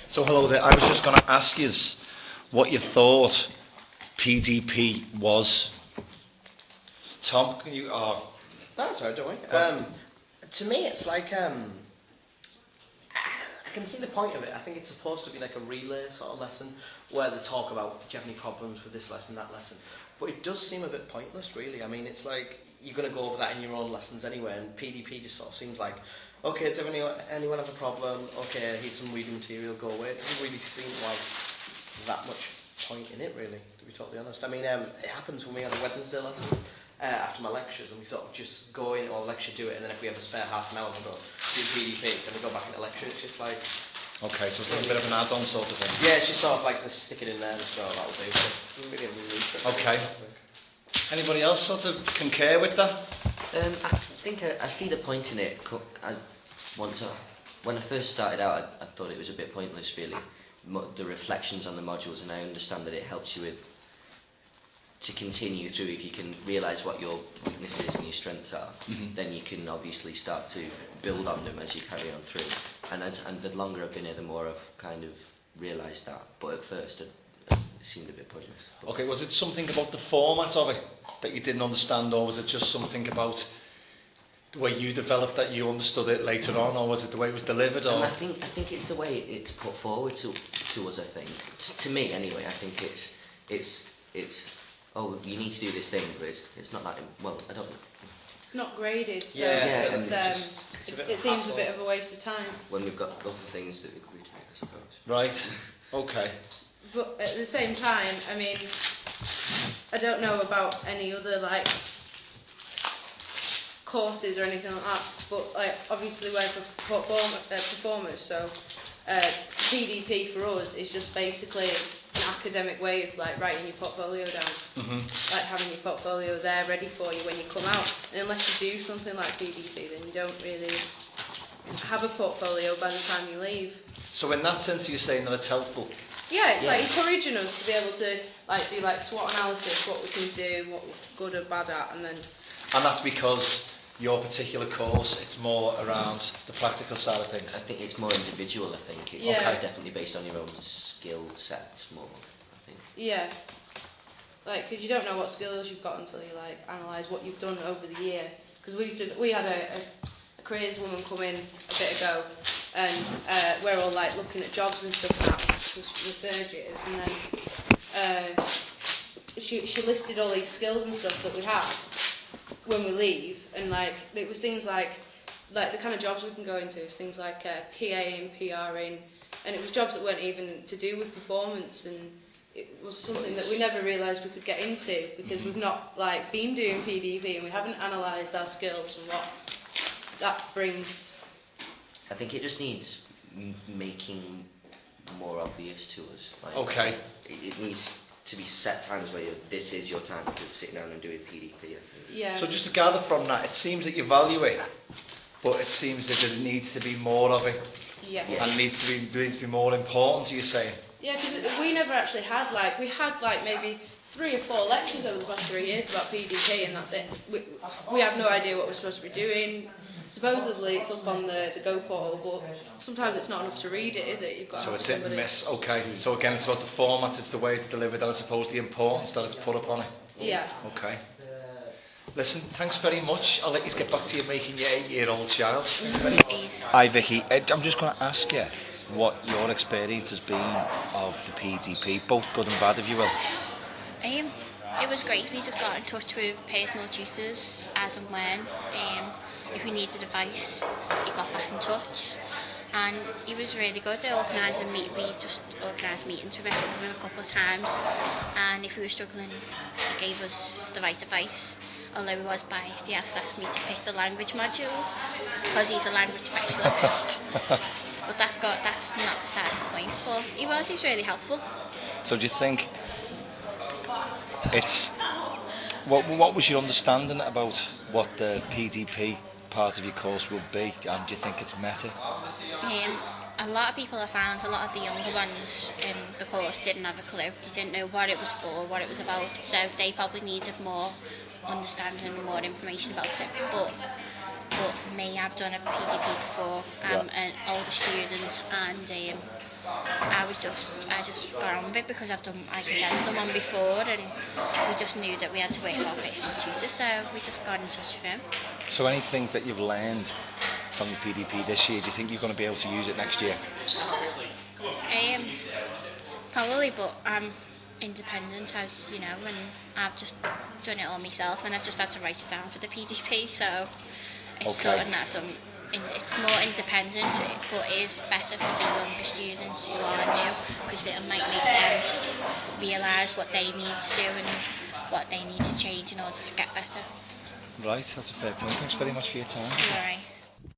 So hello there. I was just going to ask you what you thought PDP was. Tom, can you? No, that's all right, don't worry. To me, it's like I can see the point of it. I think it's supposed to be like a relay sort of lesson where they talk about, do you have any problems with this lesson, that lesson? But it does seem a bit pointless, really. I mean, it's like you're going to go over that in your own lessons anyway, and PDP just sort of seems like, okay, does anyone have a problem? Okay, here's some reading material, go away. It doesn't really seem like that much point in it, really, to be totally honest. I mean, it happens with me on a Wednesday lesson after my lectures, and we sort of just go in or lecture, do it, and then if we have a spare half an hour, we'll go do PDP, then we go back into lecture. It's just like... Okay, so it's like a bit of an add-on sort of thing. Yeah, it's just sort of like, just stick it in there and so that'll do. So it doesn't really have any need for it. Okay. Anybody else sort of concur with that? I think I see the point in it. When I first started out, I thought it was a bit pointless, really. The reflections on the modules, and I understand that it helps you to continue through. If you can realise what your weaknesses and your strengths are, then you can obviously start to build on them as you carry on through. And the longer I've been here, the more I've kind of realised that. But at first, it seemed a bit pointless. Okay, was it something about the format of it that you didn't understand, or was it just something about the way you developed that you understood it later on, or was it the way it was delivered? Or? I think it's the way it's put forward to us. I think to me anyway. I think it's oh, you need to do this thing, but it's not that. Well, I don't know. It's not graded, so it seems a bit of a waste of time. When we've got other things that we could be doing, I suppose. Right. Okay. But at the same time, I mean, I don't know about any other like courses or anything like that. But like obviously we're performers, so PDP for us is just basically an academic way of like writing your portfolio down, like having your portfolio there ready for you when you come out. And unless you do something like PDP, then you don't really have a portfolio by the time you leave. So in that sense, you're saying that it's helpful? Yeah, it's like encouraging us to be able to like do like SWOT analysis, what we can do, what we're good or bad at, and then. And that's because your particular course, it's more around the practical side of things. I think it's more individual. I think it's definitely based on your own skill sets more. I think. Yeah. Like, because you don't know what skills you've got until you like analyse what you've done over the year. Because we had a careers woman come in a bit ago, and we're all like looking at jobs and stuff now with third years, and then she listed all these skills and stuff that we have when we leave, and like it was things like the kind of jobs we can go into is things like PAing, PRing, and it was jobs that weren't even to do with performance, and it was something that we never realised we could get into because we've not like been doing PDP and we haven't analysed our skills and what that brings. I think it just needs making more obvious to us. Like, Okay. It needs to be set times where this is your time to sit down and do a PDP. I think. Yeah. So just to gather from that, it seems that you value it, but it seems that there needs to be more of it. Yeah. And needs to be more important, you're saying? Yeah, because we never actually had we had maybe 3 or 4 lectures over the past 3 years about PDP, and that's it. We have no idea what we're supposed to be doing. Supposedly it's up on the Go portal, but sometimes it's not enough to read it, is it? You've got So to it's hit and somebody. miss. Okay. So again, it's about the format, it's the way it's delivered, and I suppose the importance that it's put upon it. Yeah. Okay. Listen, thanks very much. I'll let you get back to you making your 8-year-old child. Hi Vicky, I'm just going to ask you what your experience has been of the PDP, both good and bad, if you will. It was great. We just got in touch with personal tutors as and when. If we needed advice, he got back in touch. And he was really good at organising meetings. We just organised meetings. We met up with him a couple of times. And if we were struggling, he gave us the right advice. Although he was biased, he asked me to pick the language modules because he's a language specialist. But that's not beside the point. But he's really helpful. So do you think it's what was your understanding about what the PDP part of your course will be, and do you think it's meta? A lot of people have found, a lot of the younger ones in the course didn't have a clue. They didn't know what it was for, what it was about, so they probably needed more understanding and more information about it. But me, I've done a PDP before. I'm an older student, and I just got on with it because I've done, like I said, I've done one before, and we just knew that we had to wait for our personal tutor, so we just got in touch with him. So anything that you've learned from the PDP this year, do you think you're going to be able to use it next year? Probably, but I'm independent, as you know, and I've just done it all myself, and I've just had to write it down for the PDP, so it's something that I've done. It's more independent, but it is better for the younger students who are new, because it might make them realise what they need to do and what they need to change in order to get better. Right, that's a fair point. Thanks very much for your time. All right.